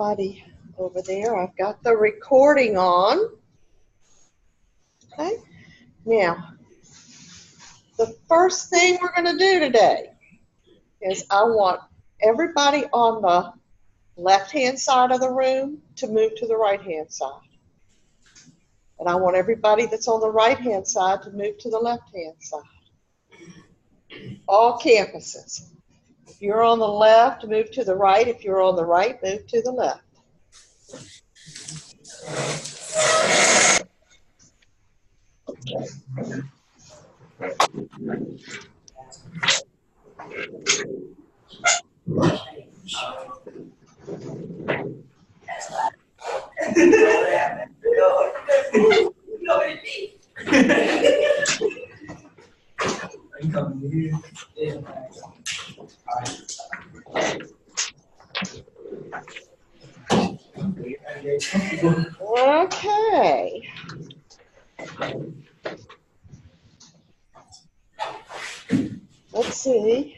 everybody over there. I've got the recording on. Okay. Now, the first thing we're going to do today is I want everybody on the left-hand side of the room to move to the right-hand side. And I want everybody that's on the right-hand side to move to the left-hand side. All campuses. If you're on the left, move to the right. If you're on the right, move to the left. Okay. Let's see.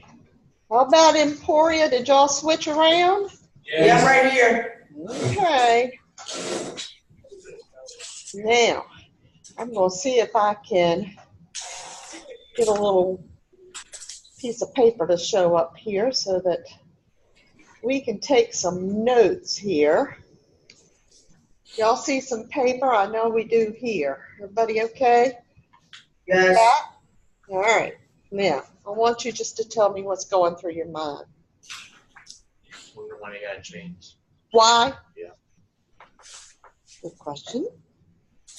How about Emporia? Did y'all switch around? Yeah, I'm right here. Okay. Now, I'm going to see if I can get a little piece of paper to show up here so that we can take some notes here. Y'all see some paper? I know we do here. Everybody okay? Yes. All right. Now, I want you just to tell me what's going through your mind. Wonder why you got changed. Why? Yeah. Good question.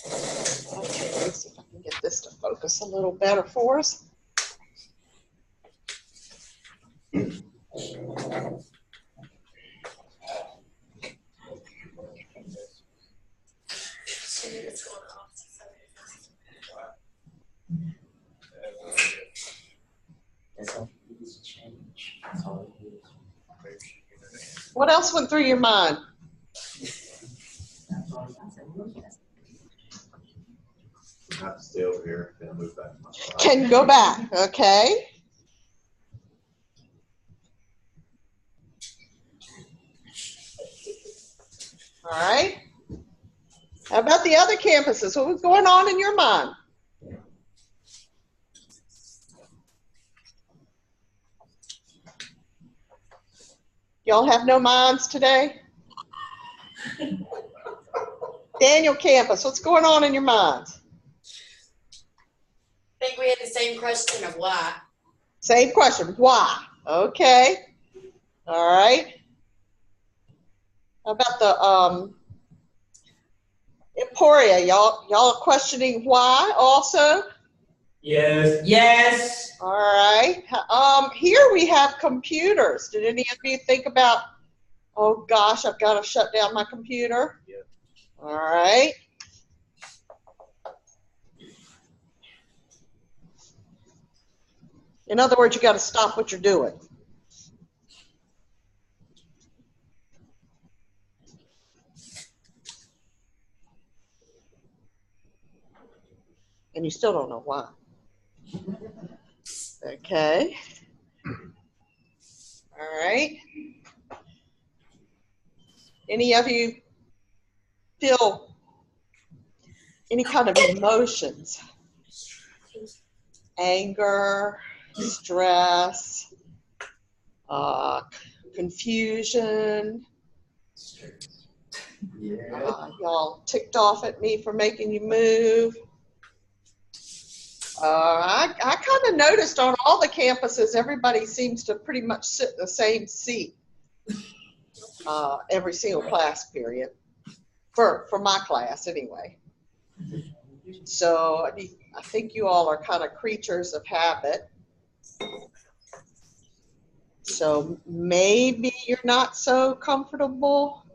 Okay, let's see if I can get this to focus a little better for us. What else went through your mind? I have to stay over here and move back. Can go back, okay? All right. How about the other campuses? What was going on in your mind? Y'all have no minds today? Daniel campus, what's going on in your minds? I think we had the same question of why. Same question, why? Okay. All right. How about the Emporia? Y'all are questioning why also? Yes. Yes. All right. Here we have computers. Did any of you think about, oh gosh, I've got to shut down my computer? Yeah. All right. In other words, you got to stop what you're doing. And you still don't know why. Okay. All right. Any of you feel any kind of emotions? Anger, stress, confusion. Y'all ticked off at me for making you move. I kind of noticed on all the campuses, everybody seems to pretty much sit in the same seat every single class period, for my class anyway. So I think you all are kind of creatures of habit. So maybe you're not so comfortable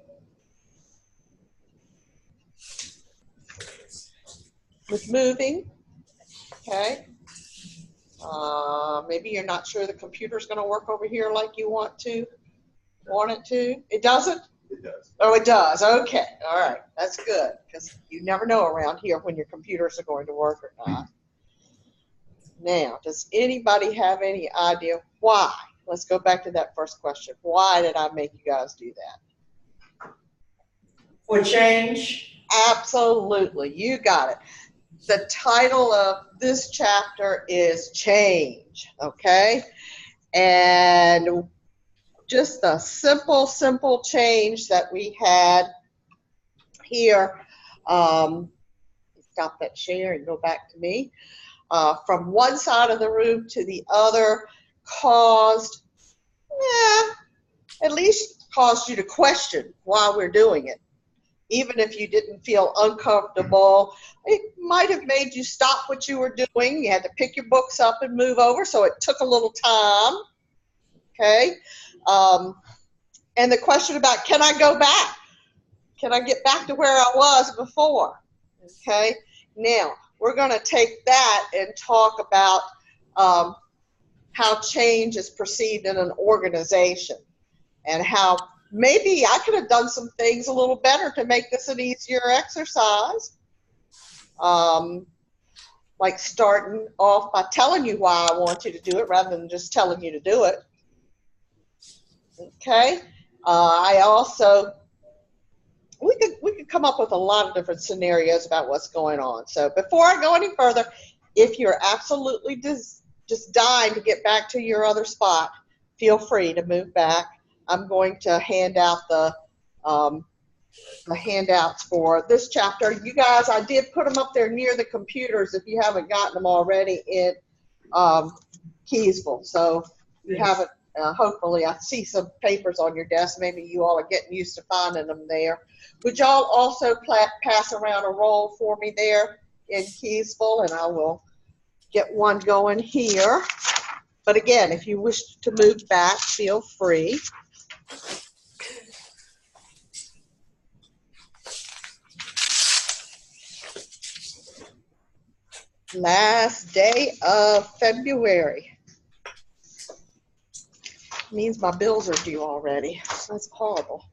with moving. Okay. Maybe you're not sure the computer's going to work over here like you want it to. It doesn't? It does. Oh, it does. Okay. All right. That's good, because you never know around here when your computers are going to work or not. Now, does anybody have any idea why? Let's go back to that first question. Why did I make you guys do that? For change. Absolutely, you got it. The title of this chapter is Change, okay? And just a simple change that we had here. Stop that share and go back to me. From one side of the room to the other caused, at least caused you to question why we're doing it. Even if you didn't feel uncomfortable, it might have made you stop what you were doing. You had to pick your books up and move over, so it took a little time, okay? And the question about, can I go back? Can I get back to where I was before? Okay, now we're going to take that and talk about how change is perceived in an organization and how maybe I could have done some things a little better to make this an easier exercise. Like starting off by telling you why I want you to do it rather than just telling you to do it. Okay, I also, we could come up with a lot of different scenarios about what's going on. So before I go any further, if you're absolutely just dying to get back to your other spot, feel free to move back. I'm going to hand out the handouts for this chapter. You guys, I did put them up there near the computers if you haven't gotten them already in Keysville. So you haven't, hopefully, I see some papers on your desk. Maybe you all are getting used to finding them there. Would y'all also pass around a roll for me there in Keysville, and I will get one going here. But again, if you wish to move back, feel free. Last day of February. Means my bills are due already. That's horrible.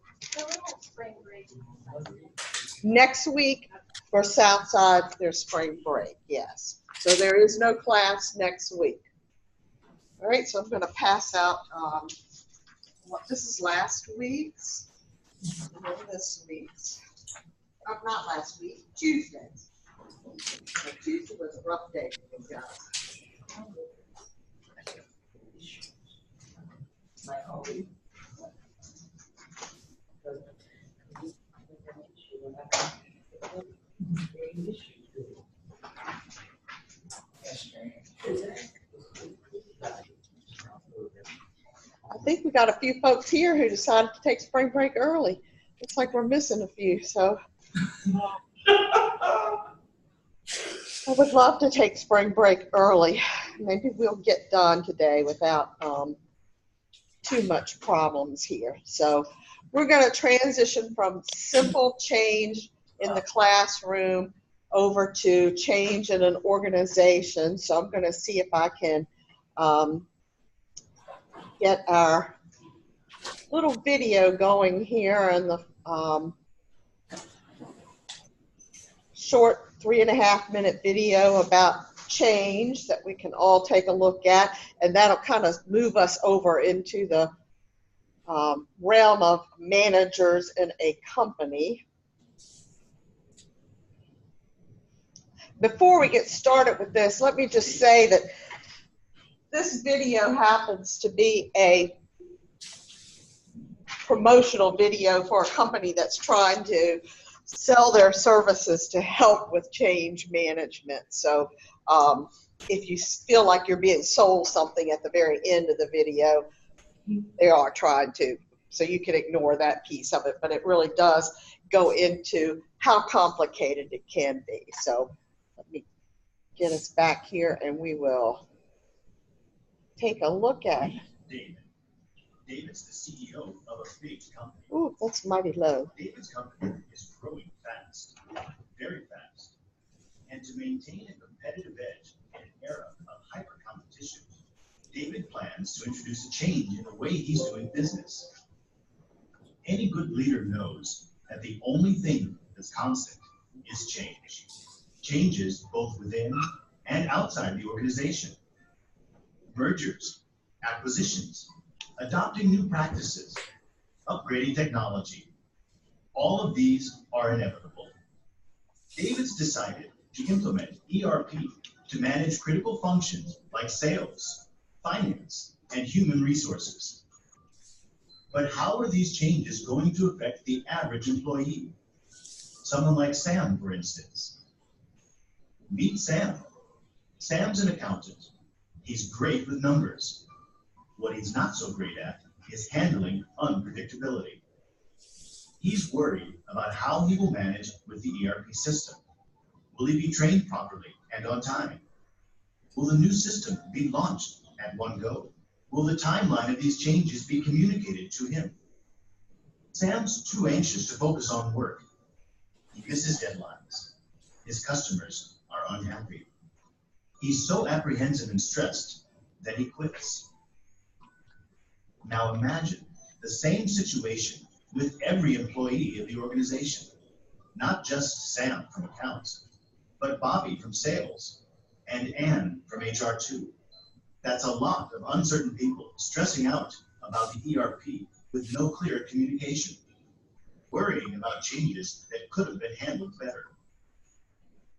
Next week for Southside, there's spring break, yes. So there is no class next week. All right, so I'm going to pass out, this is last week's, and then this week's. Not last week, Tuesday's. Tuesday was a rough day for you guys. I think we got a few folks here who decided to take spring break early. Looks like we're missing a few, so. I would love to take spring break early. Maybe we'll get done today without too much problems here. So we're going to transition from simple change in the classroom over to change in an organization. So I'm going to see if I can get our little video going here and the short 3.5-minute video about change that we can all take a look at, and that'll kind of move us over into the realm of managers in a company. Before we get started with this, let me just say that this video happens to be a promotional video for a company that's trying to sell their services to help with change management. So if you feel like you're being sold something at the very end of the video, they are trying to. So you can ignore that piece of it, but it really does go into how complicated it can be. So let me get us back here and we will take a look at David. David's the CEO of a big company. Ooh, that's mighty low. David's company is growing fast, very fast. And to maintain a competitive edge in an era of hyper competition, David plans to introduce a change in the way he's doing business. Any good leader knows that the only thing that's constant is change. Changes both within and outside the organization. Mergers, acquisitions, adopting new practices, upgrading technology. All of these are inevitable. David's decided to implement ERP to manage critical functions like sales, finance, and human resources. But how are these changes going to affect the average employee? Someone like Sam, for instance. Meet Sam. Sam's an accountant. He's great with numbers. What he's not so great at is handling unpredictability. He's worried about how he will manage with the ERP system. Will he be trained properly and on time? Will the new system be launched at one go? Will the timeline of these changes be communicated to him? Sam's too anxious to focus on work. He misses deadlines. His customers are unhappy. He's so apprehensive and stressed that he quits. Now imagine the same situation with every employee of the organization, not just Sam from accounts, but Bobby from sales and Ann from HR too. That's a lot of uncertain people stressing out about the ERP with no clear communication, worrying about changes that could have been handled better.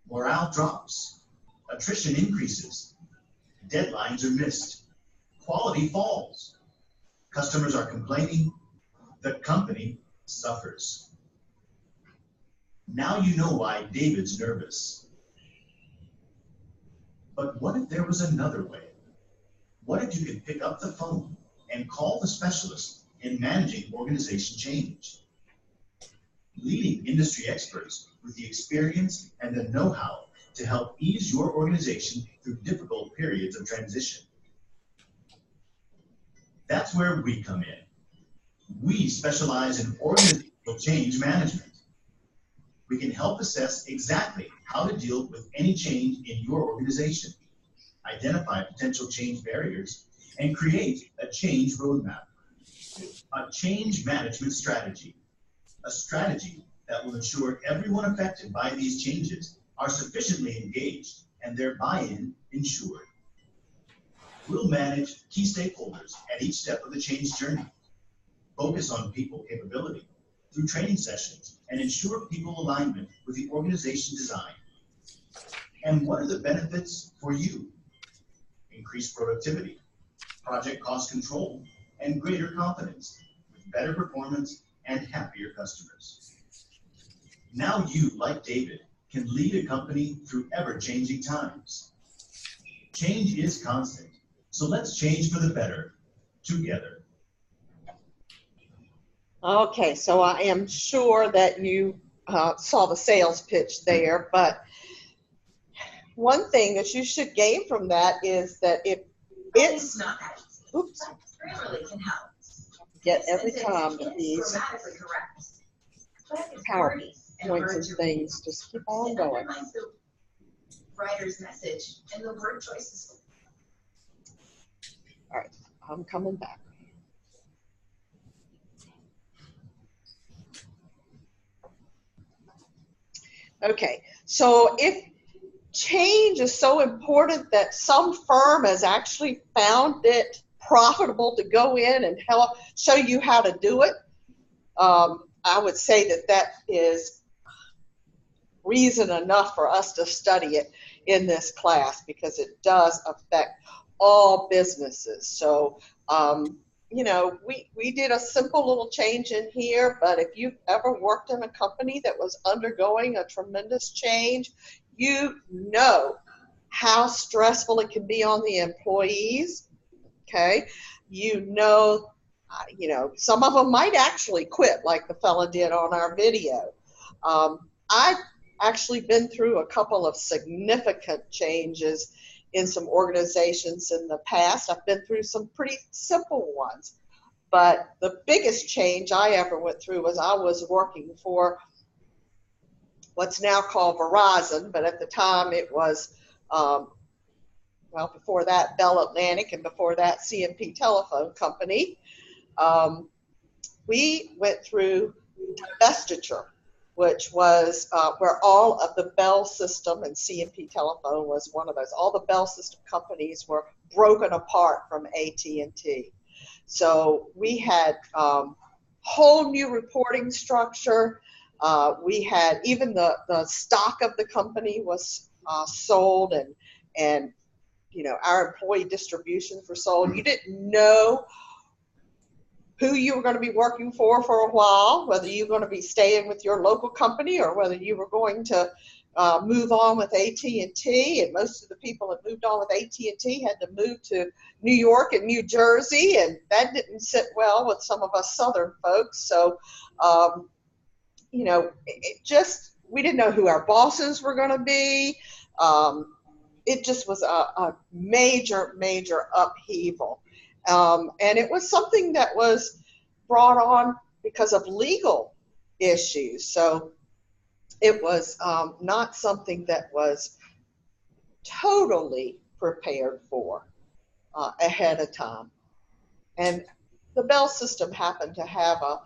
Morale drops, attrition increases, deadlines are missed, quality falls, customers are complaining, the company suffers. Now you know why David's nervous. But what if there was another way? What if you could pick up the phone and call the specialist in managing organization change? Leading industry experts with the experience and the know-how to help ease your organization through difficult periods of transition. That's where we come in. We specialize in organizational change management. We can help assess exactly how to deal with any change in your organization, identify potential change barriers, and create a change roadmap. A change management strategy. A strategy that will ensure everyone affected by these changes are sufficiently engaged and their buy-in ensured. We'll manage key stakeholders at each step of the change journey, focus on people capability through training sessions, and ensure people alignment with the organization design. And what are the benefits for you? Increased productivity, project cost control, and greater confidence, with better performance and happier customers. Now you, like David, can lead a company through ever-changing times. Change is constant, so let's change for the better, together. Okay, so I am sure that you saw the sales pitch there, but one thing that you should gain from that is that if it's not that easy. Oops. Grammarly can help. Get every time that these Grammatically correct. PowerPoints and things just keep on going. The writer's message and the word choices. All right, I'm coming back. Okay, so if change is so important that some firm has actually found it profitable to go in and help show you how to do it, I would say that that is reason enough for us to study it in this class, because it does affect all businesses. So, you know, we did a simple little change in here, but if you've ever worked in a company that was undergoing a tremendous change, you know how stressful it can be on the employees, okay? You know, some of them might actually quit like the fella did on our video. I've actually been through a couple of significant changes in some organizations in the past. I've been through some pretty simple ones, but the biggest change I ever went through was I was working for what's now called Verizon, but at the time it was, well, before that Bell Atlantic, and before that CMP Telephone Company. We went through divestiture, which was where all of the Bell system, and CMP Telephone was one of those, all the Bell system companies were broken apart from AT&T. So we had whole new reporting structure. We had even the stock of the company was sold, and you know, our employee distributions were sold. You didn't know who you were going to be working for a while, whether you were going to be staying with your local company or whether you were going to move on with AT&T. And most of the people that moved on with AT&T had to move to New York and New Jersey, and that didn't sit well with some of us Southern folks. So, you know, we didn't know who our bosses were going to be. It just was a major, major upheaval. And it was something that was brought on because of legal issues. So it was not something that was totally prepared for ahead of time. And the Bell system happened to have a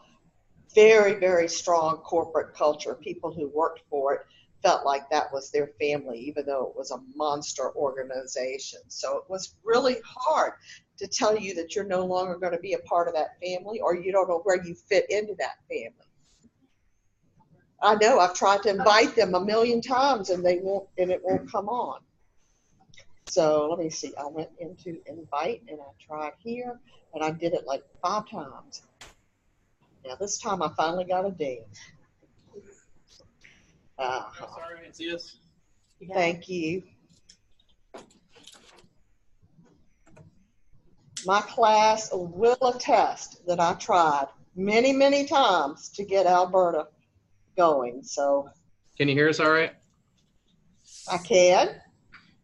very, very strong corporate culture. People who worked for it felt like that was their family, even though it was a monster organization. So it was really hard to tell you that you're no longer going to be a part of that family, or you don't know where you fit into that family. I know I've tried to invite them a million times and it won't come on. So let me see. I went into invite and I tried here and I did it like 5 times. Now this time I finally got a date. Sorry, it's yes. Thank you. My class will attest that I tried many, many times to get Alberta going. So Can you hear us all right? I can.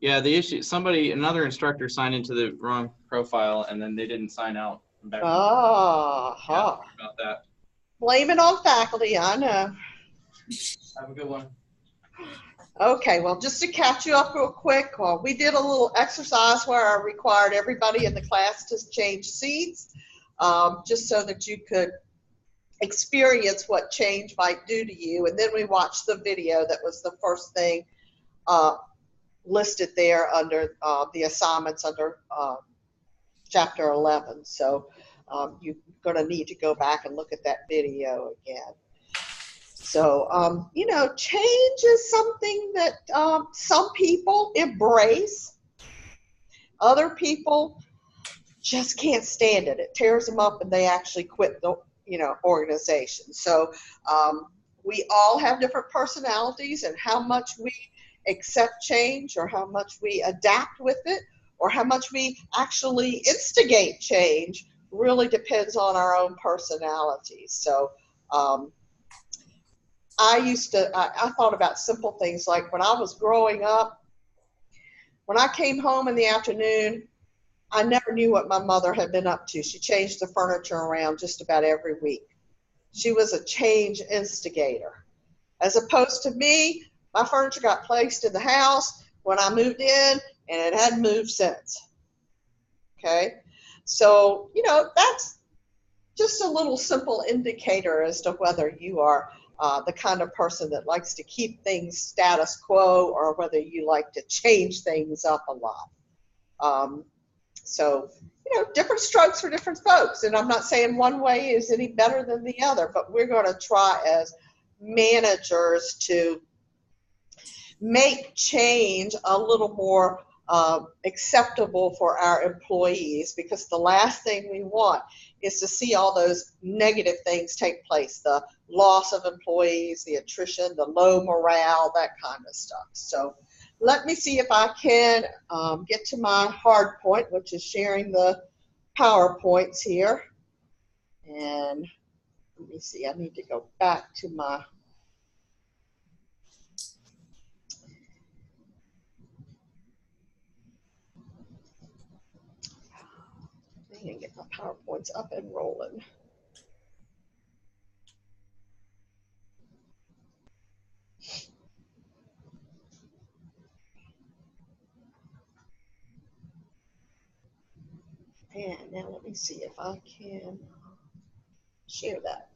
Yeah, the issue, another instructor signed into the wrong profile and then they didn't sign out. Back Ah, yeah, about that. blame it on faculty, I know. Have a good one. Okay, well, just to catch you up real quick, we did a little exercise where I required everybody in the class to change seats, just so that you could experience what change might do to you. And then we watched the video that was the first thing listed there under the assignments under Chapter 11. So you're going to need to go back and look at that video again. So, you know, change is something that some people embrace. Other people just can't stand it. It tears them up and they actually quit the, you know, organization. So we all have different personalities, and how much we accept change or how much we adapt with it or how much we actually instigate change really depends on our own personalities. So I thought about simple things like when I was growing up, when I came home in the afternoon, I never knew what my mother had been up to. She changed the furniture around just about every week. She was a change instigator. As opposed to me, my furniture got placed in the house when I moved in, and it hadn't moved since. Okay? So, you know, that's just a little simple indicator as to whether you are the kind of person that likes to keep things status quo or whether you like to change things up a lot. So, you know, different strokes for different folks. And I'm not saying one way is any better than the other, but we're going to try as managers to make change a little more acceptable for our employees, because the last thing we want is to see all those negative things take place, the loss of employees, the attrition, the low morale, that kind of stuff. So let me see if I can get to my hard point, which is sharing the PowerPoints here. And let me see, I need to go back to my and get my PowerPoints up and rolling. And now let me see if I can share that.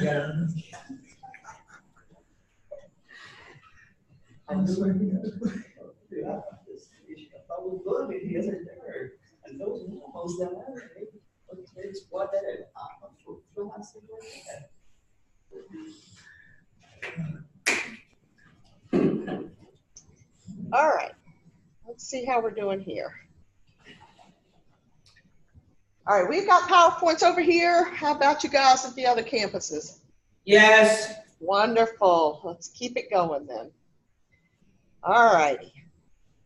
Yeah. was good because they're and those almost done already. It's what that All right, let's see how we're doing here. All right, we've got PowerPoints over here. How about you guys at the other campuses? Yes. Wonderful. Let's keep it going then. All righty.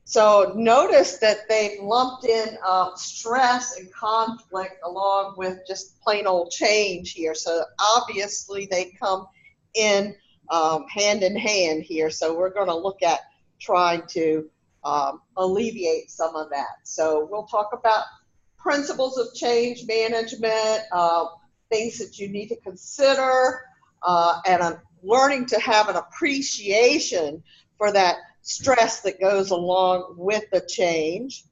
So notice that they've lumped in stress and conflict along with just plain old change here. So obviously they come in hand here. So we're going to look at trying to alleviate some of that. So we'll talk about principles of change management, things that you need to consider, and learning to have an appreciation for that stress that goes along with the change.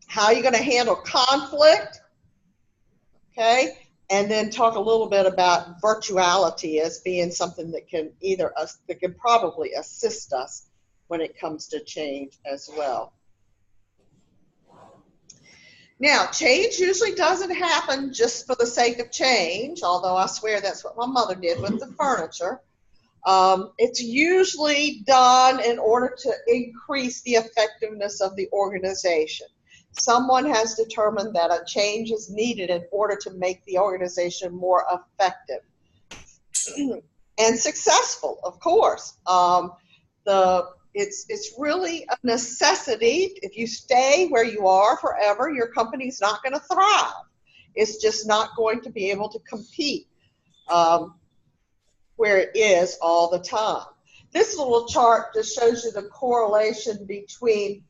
How are you going to handle conflict? Okay, and then talk a little bit about virtuality as being something that can probably assist us when it comes to change as well. Now, change usually doesn't happen just for the sake of change, although I swear that's what my mother did with the furniture. It's usually done in order to increase the effectiveness of the organization. Someone has determined that a change is needed in order to make the organization more effective and successful, of course. It's really a necessity. If you stay where you are forever, your company's not going to thrive. It's just not going to be able to compete where it is all the time. This little chart just shows you the correlation between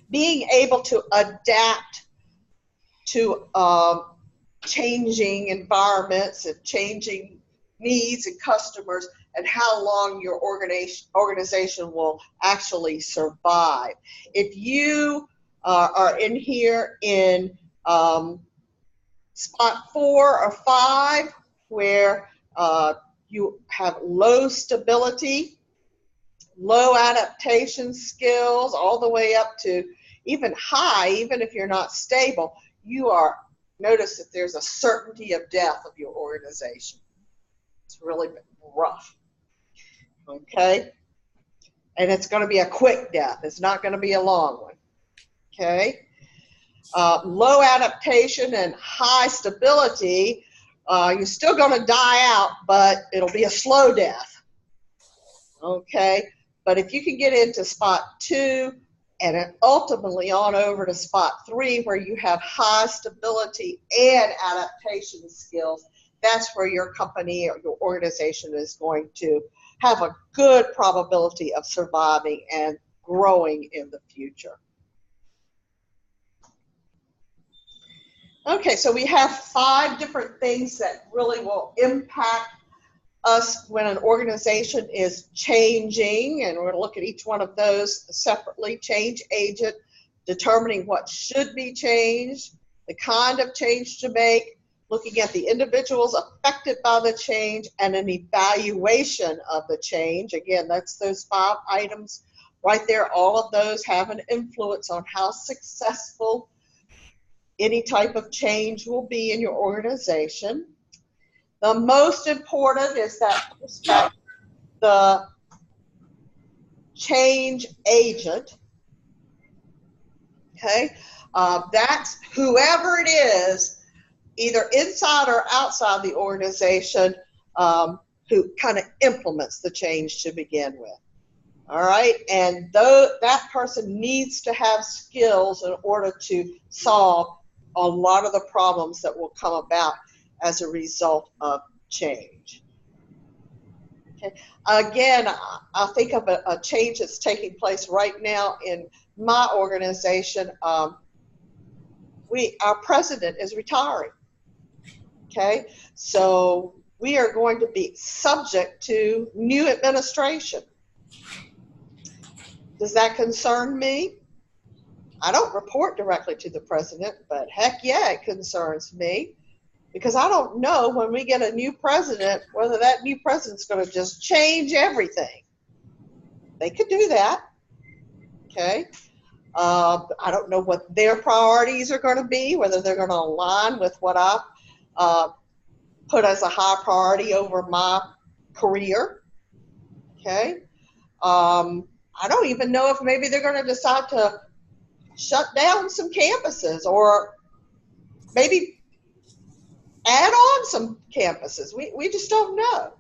being able to adapt to changing environments and changing needs and customers, and how long your organization will actually survive. If you are in here in spot 4 or 5, where you have low stability, low adaptation skills, all the way up to even high, even if you're not stable, notice that there's a certainty of death of your organization. It's really rough. Okay? And it's going to be a quick death. It's not going to be a long one. Okay? Low adaptation and high stability, you're still going to die out, but it'll be a slow death. Okay? But if you can get into spot 2 and then ultimately on over to spot 3, where you have high stability and adaptation skills, that's where your company or your organization is going to have a good probability of surviving and growing in the future. Okay, so we have 5 different things that really will impact us when an organization is changing, and we're going to look at each one of those separately. Change agent, determining what should be changed, the kind of change to make, looking at the individuals affected by the change, and an evaluation of the change. Again, that's those 5 items right there. All of those have an influence on how successful any type of change will be in your organization. The most important is that the change agent, okay, that's whoever it is, either inside or outside the organization, who kind of implements the change to begin with. All right, and that person needs to have skills in order to solve a lot of the problems that will come about as a result of change. Okay. Again, I think of a change that's taking place right now in my organization. Our president is retiring. Okay, so we are going to be subject to new administration. Does that concern me? I don't report directly to the president, but heck yeah, it concerns me, because I don't know when we get a new president whether that new president's going to just change everything. They could do that. Okay. I don't know what their priorities are going to be, whether they're going to align with what I put as a high priority over my career. Okay. I don't even know if maybe they're going to decide to shut down some campuses or maybe add on some campuses. We just don't know.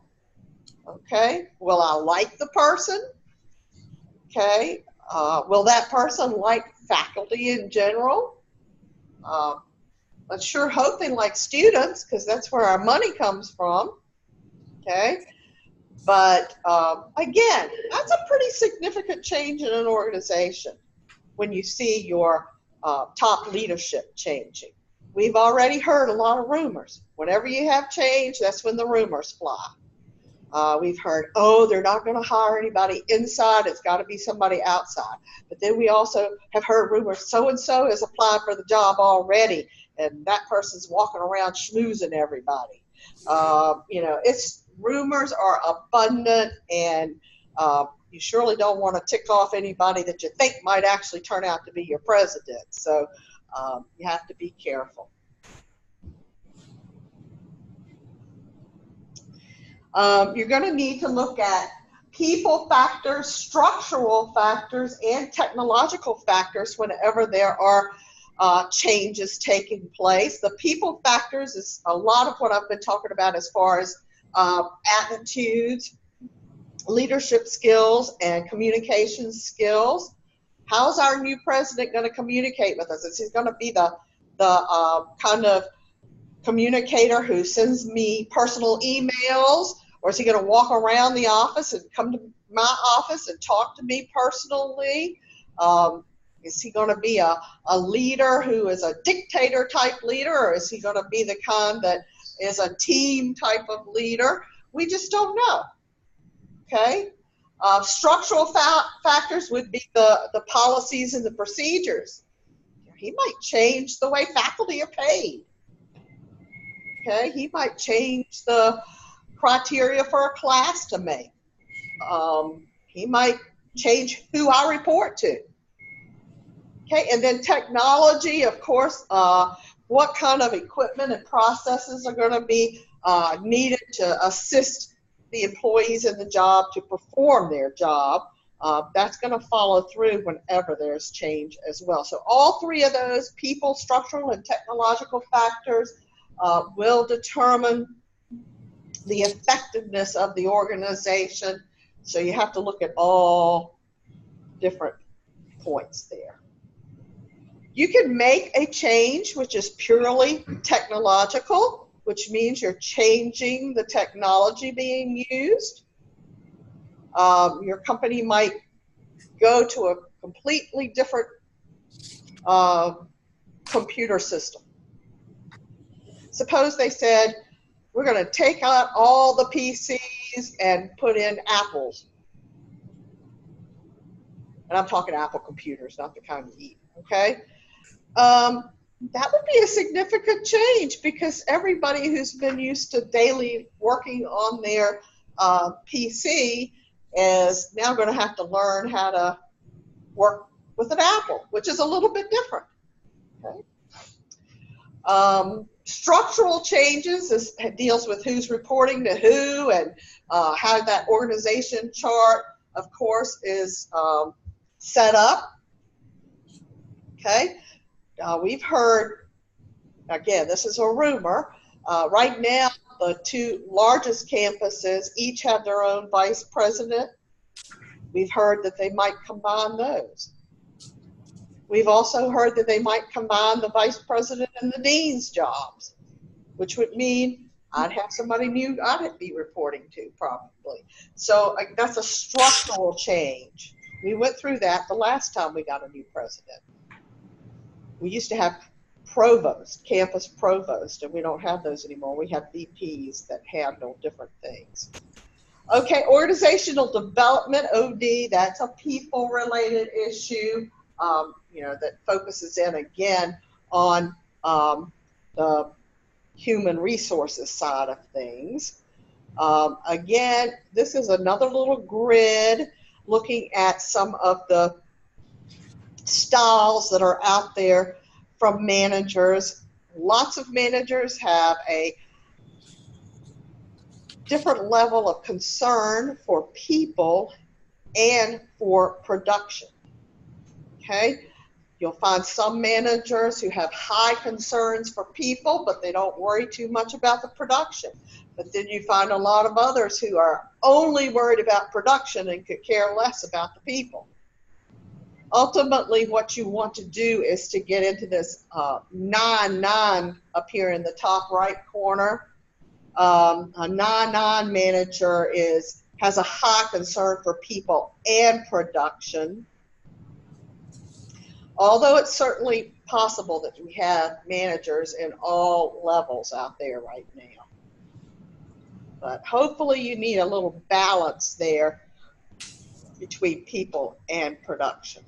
Okay. Will I like the person? Okay. Will that person like faculty in general? Let's sure hope they like students, because that's where our money comes from. Okay. But again, that's a pretty significant change in an organization when you see your top leadership changing. We've already heard a lot of rumors. Whenever you have change, that's when the rumors fly. We've heard, oh, they're not going to hire anybody inside. It's got to be somebody outside. But then we also have heard rumors, so-and-so has applied for the job already, and that person's walking around schmoozing everybody. Rumors are abundant, and you surely don't want to tick off anybody that you think might actually turn out to be your president. So you have to be careful. You're going to need to look at people factors, structural factors, and technological factors whenever there are changes taking place. The people factors is a lot of what I've been talking about as far as attitudes, leadership skills, and communication skills. How's our new president going to communicate with us? Is he going to be the kind of communicator who sends me personal emails, or is he going to walk around the office and come to my office and talk to me personally? Is he going to be a leader who is a dictator type leader, or is he going to be the kind that is a team type of leader? We just don't know. Okay. Structural factors would be the policies and the procedures. He might change the way faculty are paid. Okay, he might change the criteria for a class to make. He might change who I report to. Okay, and then technology, of course, what kind of equipment and processes are going to be needed to assist the employees in the job to perform their job. That's going to follow through whenever there's change as well. So all three of those, people, structural, and technological factors, will determine the effectiveness of the organization. So you have to look at all different points there. You can make a change which is purely technological, which means you're changing the technology being used. Your company might go to a completely different computer system. Suppose they said, we're going to take out all the PCs and put in Apples. And I'm talking Apple computers, not the kind you eat, okay? That would be a significant change, because everybody who's been used to daily working on their PC is now going to have to learn how to work with an Apple, which is a little bit different. Okay? Structural changes deals with who's reporting to who, and how that organization chart, of course, is set up. Okay? We've heard, again, this is a rumor, right now the two largest campuses each have their own vice president. We've heard that they might combine those. We've also heard that they might combine the vice president and the dean's jobs, which would mean I'd have somebody new I'd be reporting to probably. So that's a structural change. We went through that the last time we got a new president. We used to have provost, campus provost, and we don't have those anymore. We have VPs that handle different things. Okay, organizational development, OD, that's a people-related issue, that focuses in again on the human resources side of things. Again, this is another little grid looking at some of the styles that are out there from managers. Lots of managers have a different level of concern for people and for production. Okay? You'll find some managers who have high concerns for people, but they don't worry too much about the production. But then you find a lot of others who are only worried about production and could care less about the people. Ultimately, what you want to do is to get into this 9-9 up here in the top right corner. A 9-9 manager has a high concern for people and production. Although it's certainly possible that we have managers in all levels out there right now. But hopefully you need a little balance there between people and production.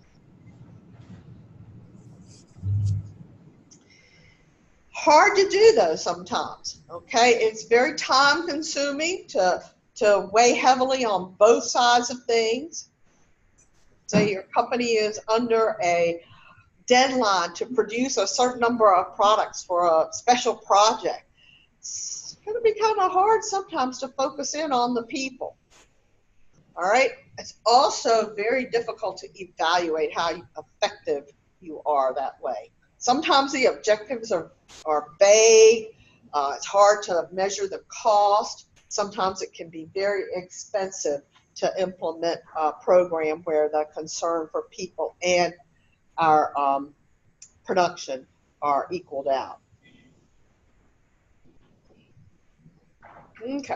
Hard to do though sometimes, okay? It's very time consuming to weigh heavily on both sides of things. Say your company is under a deadline to produce a certain number of products for a special project. It's going to be kind of hard sometimes to focus in on the people. All right? It's also very difficult to evaluate how effective you are that way. Sometimes the objectives are vague. It's hard to measure the cost. Sometimes it can be very expensive to implement a program where the concern for people and our production are equaled out. Okay,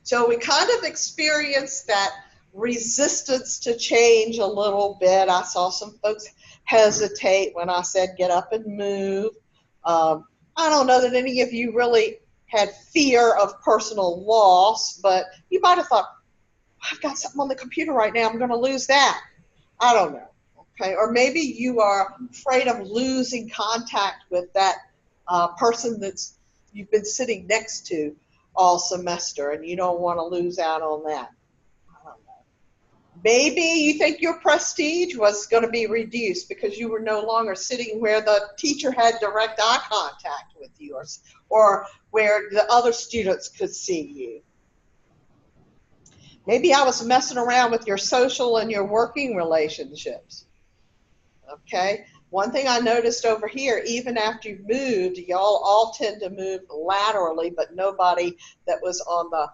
so we kind of experienced that resistance to change a little bit. I saw some folks hesitate when I said get up and move. I don't know that any of you really had fear of personal loss, but you might have thought, I've got something on the computer right now, I'm going to lose that. I don't know. Okay, or maybe you are afraid of losing contact with that person that's you've been sitting next to all semester, and you don't want to lose out on that. I don't know. Maybe you think your prestige was going to be reduced because you were no longer sitting where the teacher had direct eye contact with you, or where the other students could see you. Maybe I was messing around with your social and your working relationships. Okay, one thing I noticed over here, even after you moved, y'all all tend to move laterally, but nobody that was on the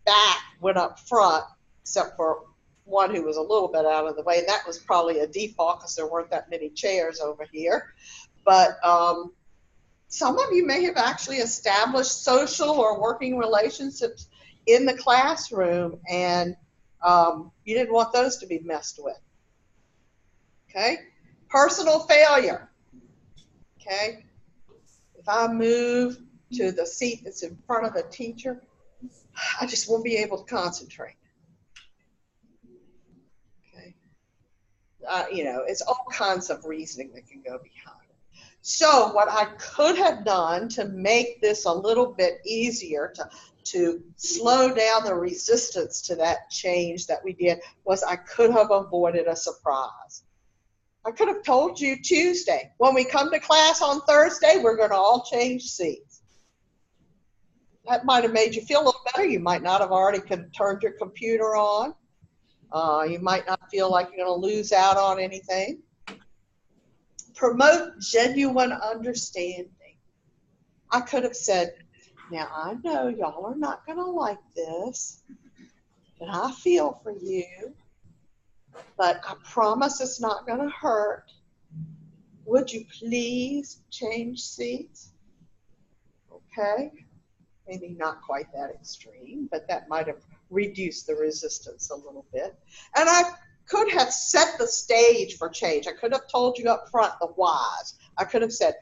back went up front, except for one who was a little bit out of the way. And that was probably a default because there weren't that many chairs over here. But some of you may have actually established social or working relationships in the classroom, and you didn't want those to be messed with. Okay? Personal failure. Okay? If I move to the seat that's in front of the teacher, I just won't be able to concentrate. Okay? You know, it's all kinds of reasoning that can go behind it. So what I could have done to make this a little bit easier to slow down the resistance to that change that we did was I could have avoided a surprise. I could have told you Tuesday, when we come to class on Thursday, we're going to all change seats. That might have made you feel a little better. You might not have already turned your computer on. You might not feel like you're going to lose out on anything. Promote genuine understanding. I could have said, now I know y'all are not going to like this, and I feel for you, but I promise it's not going to hurt. Would you please change seats? Okay. Maybe not quite that extreme, but that might have reduced the resistance a little bit. And I could have set the stage for change. I could have told you up front the whys. I could have said,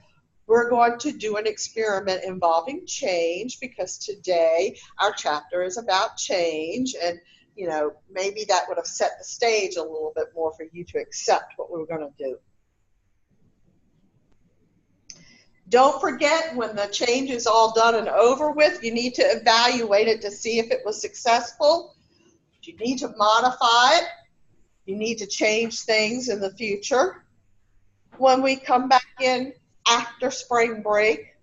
we're going to do an experiment involving change because today our chapter is about change, and you know, maybe that would have set the stage a little bit more for you to accept what we were going to do. Don't forget, when the change is all done and over with, you need to evaluate it to see if it was successful. You need to modify it. You need to change things in the future. when we come back in after spring break,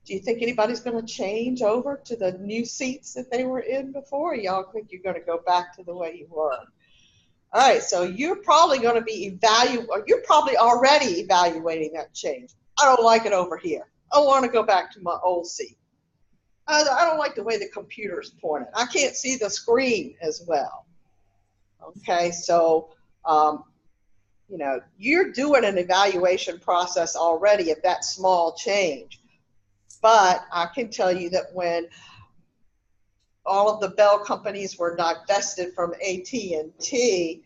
do you think anybody's going to change over to the new seats that they were in before? Or y'all think you're going to go back to the way you were? All right, so you're probably going to be you're probably already evaluating that change. I don't like it over here. I want to go back to my old seat. I don't like the way the computer's pointed. I can't see the screen as well. Okay, so you know, you're doing an evaluation process already of that small change. But I can tell you that when all of the Bell companies were divested from AT&T,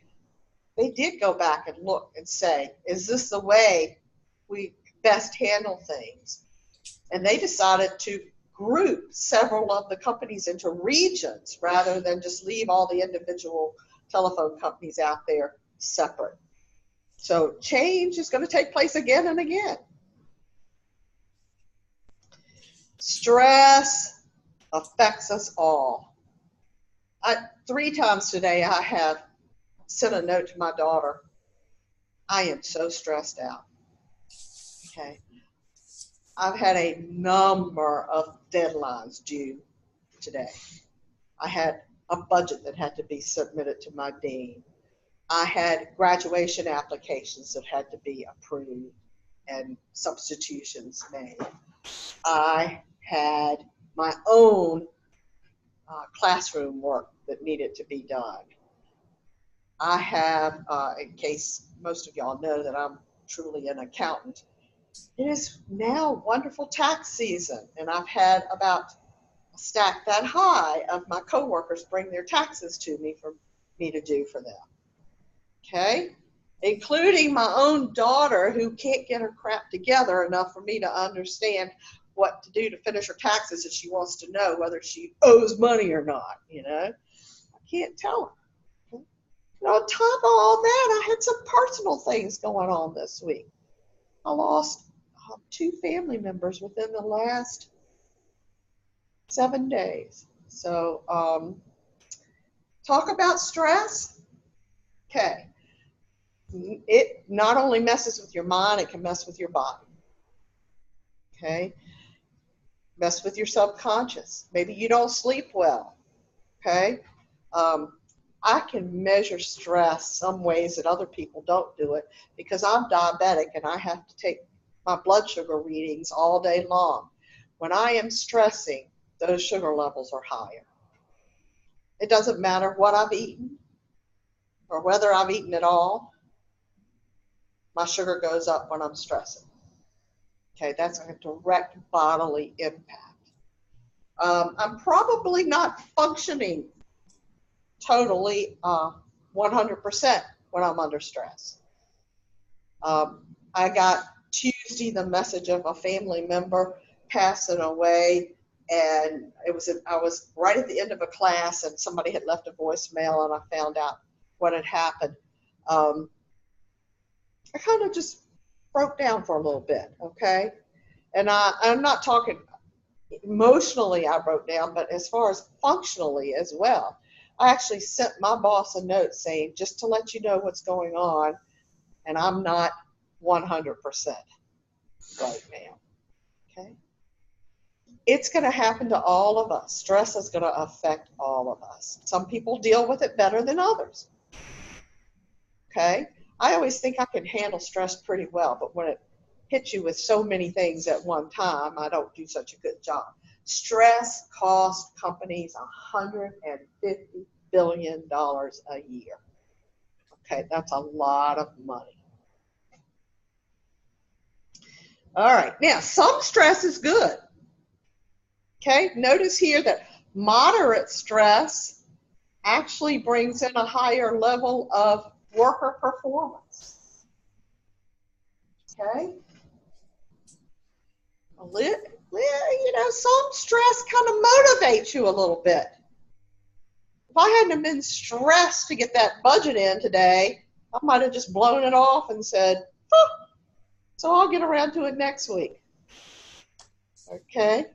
they did go back and look and say, is this the way we best handle things? And they decided to group several of the companies into regions rather than just leave all the individual telephone companies out there separate. So change is going to take place again and again. Stress affects us all. 3 times today I have sent a note to my daughter. I am so stressed out. Okay. I've had a number of deadlines due today. I had a budget that had to be submitted to my dean. I had graduation applications that had to be approved and substitutions made. I had my own classroom work that needed to be done. I have, in case most of y'all know that I'm truly an accountant, it is now wonderful tax season, and I've had about a stack that high of my coworkers bring their taxes to me for me to do for them. Okay? Including my own daughter, who can't get her crap together enough for me to understand what to do to finish her taxes if she wants to know whether she owes money or not, you know. I can't tell her. Okay? And on top of all that, I had some personal things going on this week. I lost 2 family members within the last 7 days. So talk about stress. Okay. It not only messes with your mind, it can mess with your body. Okay. Mess with your subconscious. Maybe you don't sleep well. Okay. I can measure stress some ways that other people don't do it because I'm diabetic and I have to take my blood sugar readings all day long. When I am stressing, those sugar levels are higher. It doesn't matter what I've eaten or whether I've eaten at all. My sugar goes up when I'm stressing. Okay, that's a direct bodily impact. I'm probably not functioning totally 100% when I'm under stress. I got Tuesday the message of a family member passing away, and I was right at the end of a class, and somebody had left a voicemail, and I found out what had happened. I kind of just broke down for a little bit, okay? And I'm not talking emotionally I broke down, but as far as functionally as well. I actually sent my boss a note saying, just to let you know what's going on, and I'm not 100% right now, okay? It's going to happen to all of us. Stress is going to affect all of us. Some people deal with it better than others, okay? I always think I can handle stress pretty well, but when it hits you with so many things at one time, I don't do such a good job. Stress costs companies $150 billion a year. Okay, that's a lot of money. All right, now some stress is good. Okay, notice here that moderate stress actually brings in a higher level of worker performance. Okay? You know, some stress kind of motivates you a little bit. If I hadn't have been stressed to get that budget in today, I might have just blown it off and said, oh, so I'll get around to it next week. Okay?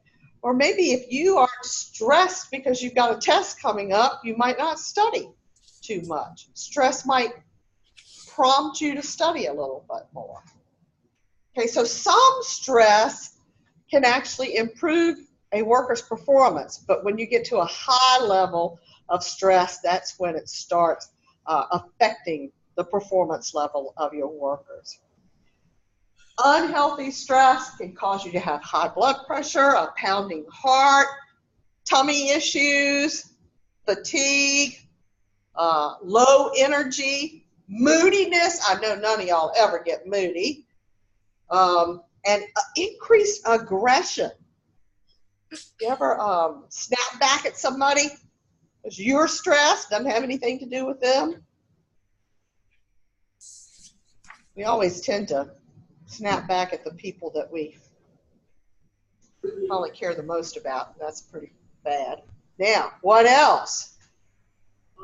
Or maybe if you are stressed because you've got a test coming up, you might not study too much. Stress might prompt you to study a little bit more. Okay, so some stress can actually improve a worker's performance, but when you get to a high level of stress, that's when it starts affecting the performance level of your workers. Unhealthy stress can cause you to have high blood pressure, a pounding heart, tummy issues, fatigue, low energy, moodiness. I know none of y'all ever get moody. And increased aggression. You ever snap back at somebody because you're stressed, doesn't have anything to do with them? We always tend to snap back at the people that we probably care the most about. That's pretty bad. Now, what else?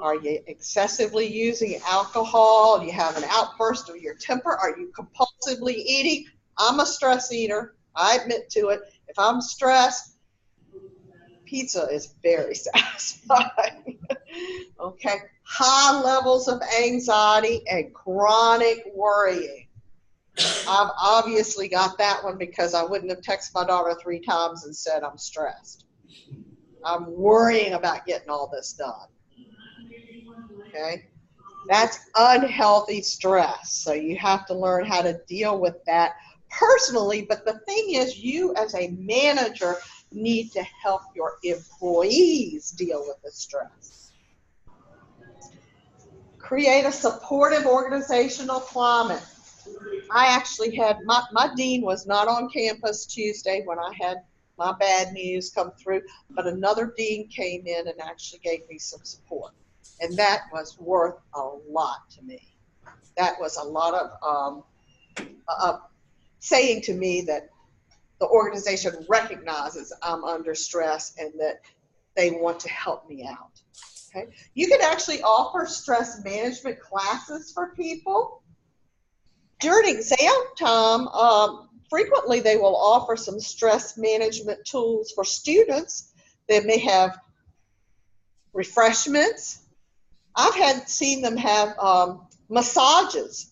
Are you excessively using alcohol? Do you have an outburst of your temper? Are you compulsively eating? I'm a stress eater. I admit to it. If I'm stressed, pizza is very satisfying. Okay. High levels of anxiety and chronic worrying. I've obviously got that one because I wouldn't have texted my daughter 3 times and said I'm stressed. I'm worrying about getting all this done. Okay? That's unhealthy stress. So you have to learn how to deal with that personally. But the thing is, you as a manager need to help your employees deal with the stress. Create a supportive organizational climate. I actually had, my dean was not on campus Tuesday when I had my bad news come through, but another dean came in and actually gave me some support. And that was worth a lot to me. That was a lot of saying to me that the organization recognizes I'm under stress and that they want to help me out. Okay? You can actually offer stress management classes for people. During exam time, frequently they will offer some stress management tools for students. They may have refreshments. I've seen them have massages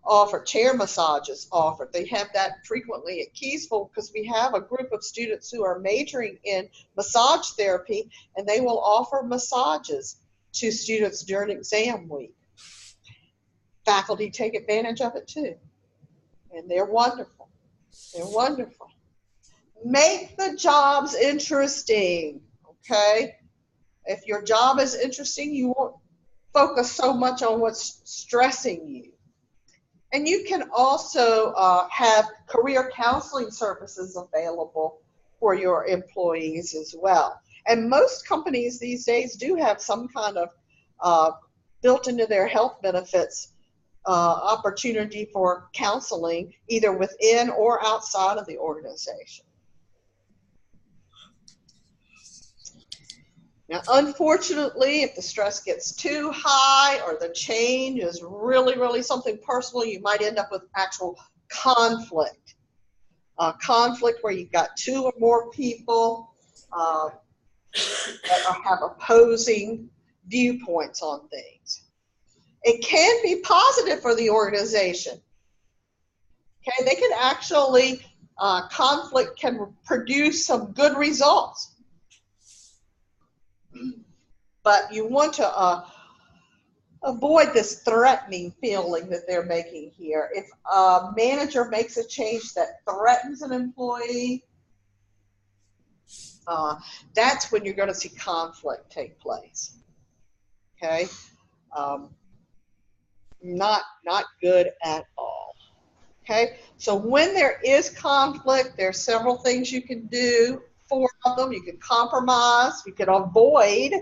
offered, chair massages offered. They have that frequently at Keysville because we have a group of students who are majoring in massage therapy, and they will offer massages to students during exam week. Faculty take advantage of it too, and they're wonderful. They're wonderful. Make the jobs interesting, okay? If your job is interesting, you won't focus so much on what's stressing you. And you can also have career counseling services available for your employees as well. And most companies these days do have some kind of built into their health benefits opportunity for counseling, either within or outside of the organization. Now, unfortunately, if the stress gets too high or the change is really, really something personal, you might end up with actual conflict. Conflict where you've got 2 or more people that have opposing viewpoints on things. It can be positive for the organization. Okay, they can actually, conflict can produce some good results. But you want to avoid this threatening feeling that they're making here. If a manager makes a change that threatens an employee, that's when you're going to see conflict take place. Okay? Not good at all. Okay? So when there is conflict, there are several things you can do. 4 of them. You can compromise, you can avoid,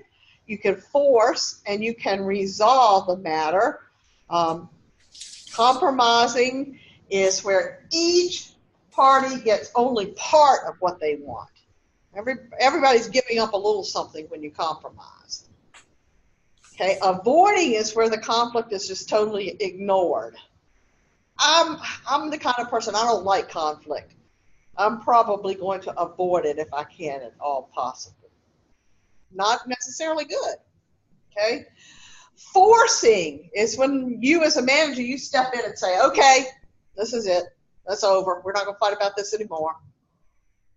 you can force, and you can resolve the matter. Compromising is where each party gets only part of what they want. Everybody's giving up a little something when you compromise. Okay, avoiding is where the conflict is just totally ignored. I'm the kind of person, I don't like conflict. I'm probably going to avoid it if I can at all possible. Not necessarily good. Okay? Forcing is when you as a manager, you step in and say, okay, this is it. That's over. We're not going to fight about this anymore.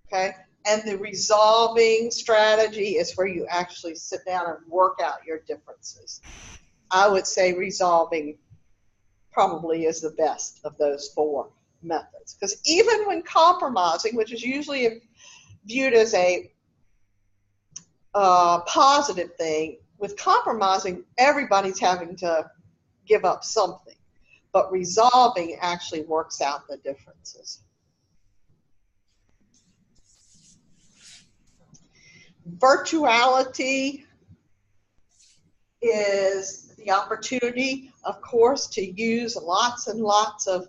Okay? And the resolving strategy is where you actually sit down and work out your differences. I would say resolving probably is the best of those four methods. Because even when compromising, which is usually viewed as a positive thing, with compromising, everybody's having to give up something. But resolving actually works out the differences. Virtuality is the opportunity, of course, to use lots and lots of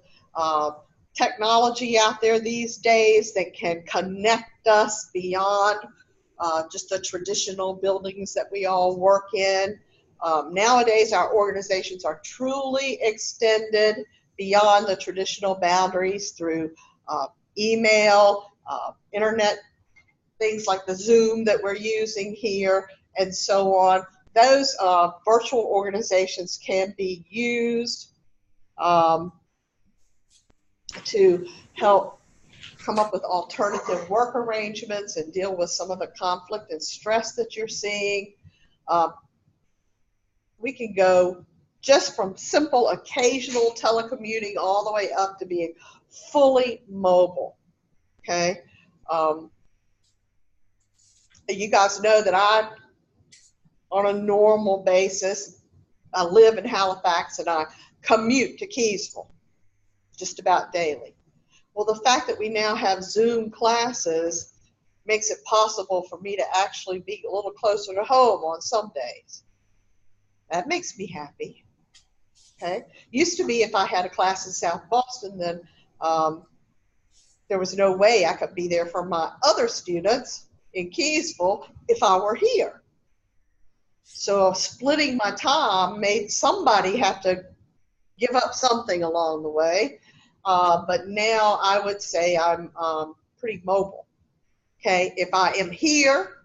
technology out there these days that can connect us beyond just the traditional buildings that we all work in. Nowadays, our organizations are truly extended beyond the traditional boundaries through email, internet, things like the Zoom that we're using here, and so on. Those virtual organizations can be used to help come up with alternative work arrangements and deal with some of the conflict and stress that you're seeing. We can go just from simple occasional telecommuting all the way up to being fully mobile, okay? You guys know that I, on a normal basis, I live in Halifax and I commute to Keysville just about daily. Well, the fact that we now have Zoom classes makes it possible for me to actually be a little closer to home on some days. That makes me happy. Okay. Used to be if I had a class in South Boston, then there was no way I could be there for my other students in Keysville if I were here. So splitting my time made somebody have to give up something along the way. But now I would say I'm pretty mobile. Okay. If I am here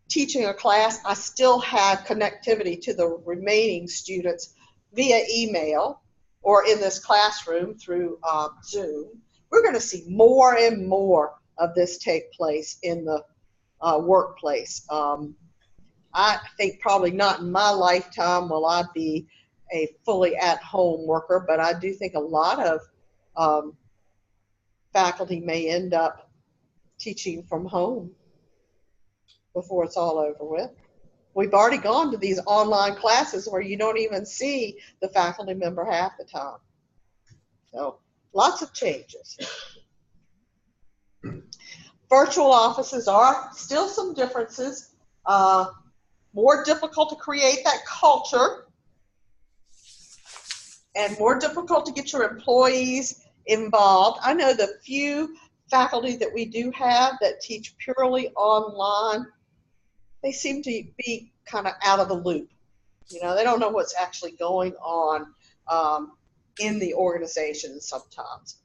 teaching a class, I still have connectivity to the remaining students via email or in this classroom through Zoom. We're going to see more and more of this take place in the workplace. I think probably not in my lifetime will I be a fully at-home worker, but I do think a lot of faculty may end up teaching from home before it's all over with. We've already gone to these online classes where you don't even see the faculty member half the time. So lots of changes. Virtual offices are still some differences. More difficult to create that culture and more difficult to get your employees involved. I know the few faculty that we do have that teach purely online, they seem to be kind of out of the loop. You know, they don't know what's actually going on in the organization sometimes.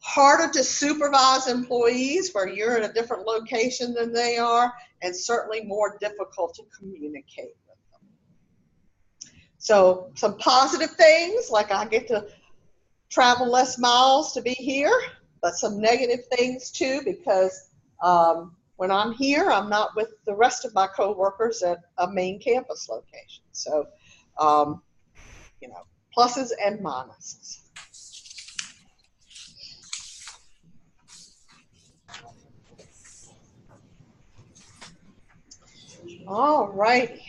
Harder to supervise employees where you're in a different location than they are, and certainly more difficult to communicate with them. So some positive things, like I get to travel less miles to be here, but some negative things too, because when I'm here, I'm not with the rest of my coworkers at a main campus location. So, you know, pluses and minuses. All righty.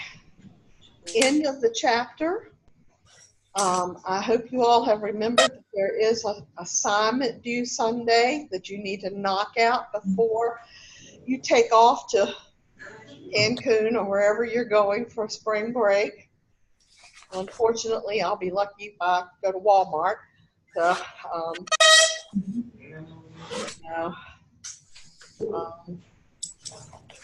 End of the chapter. I hope you all have remembered that there is an assignment due Sunday that you need to knock out before you take off to Cancun or wherever you're going for spring break. Unfortunately, I'll be lucky if I go to Walmart.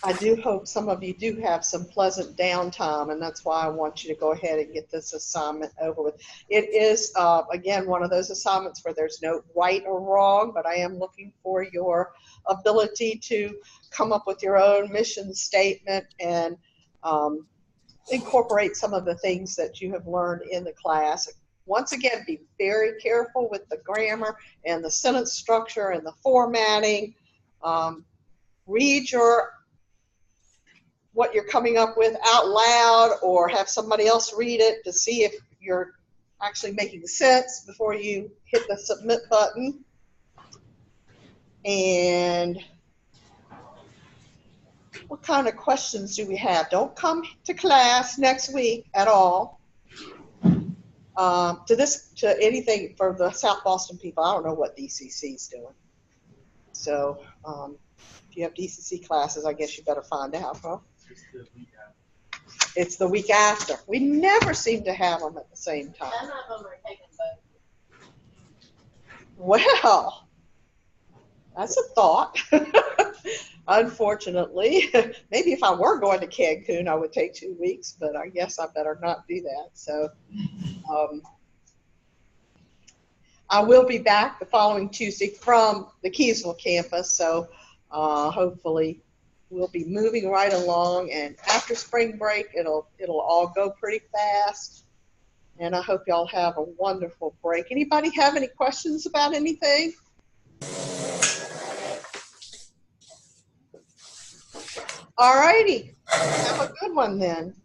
I do hope some of you do have some pleasant downtime, and that's why I want you to go ahead and get this assignment over with. It is, again, one of those assignments where there's no right or wrong, but I am looking for your ability to come up with your own mission statement and incorporate some of the things that you have learned in the class. Once again, be very careful with the grammar and the sentence structure and the formatting. Read what you're coming up with out loud, or have somebody else read it to see if you're actually making sense before you hit the submit button. And what kind of questions do we have? Don't come to class next week at all. To anything for the South Boston people. I don't know what DCC is doing. So if you have DCC classes, I guess you better find out, huh? It's the week after. We never seem to have them at the same time. None of them are taking both. Well, that's a thought. Unfortunately, maybe if I were going to Cancun, I would take 2 weeks, but I guess I better not do that. So I will be back the following Tuesday from the Keysville campus. So hopefully we'll be moving right along, and after spring break, it'll all go pretty fast. And I hope y'all have a wonderful break. Anybody have any questions about anything? All righty. Have a good one then.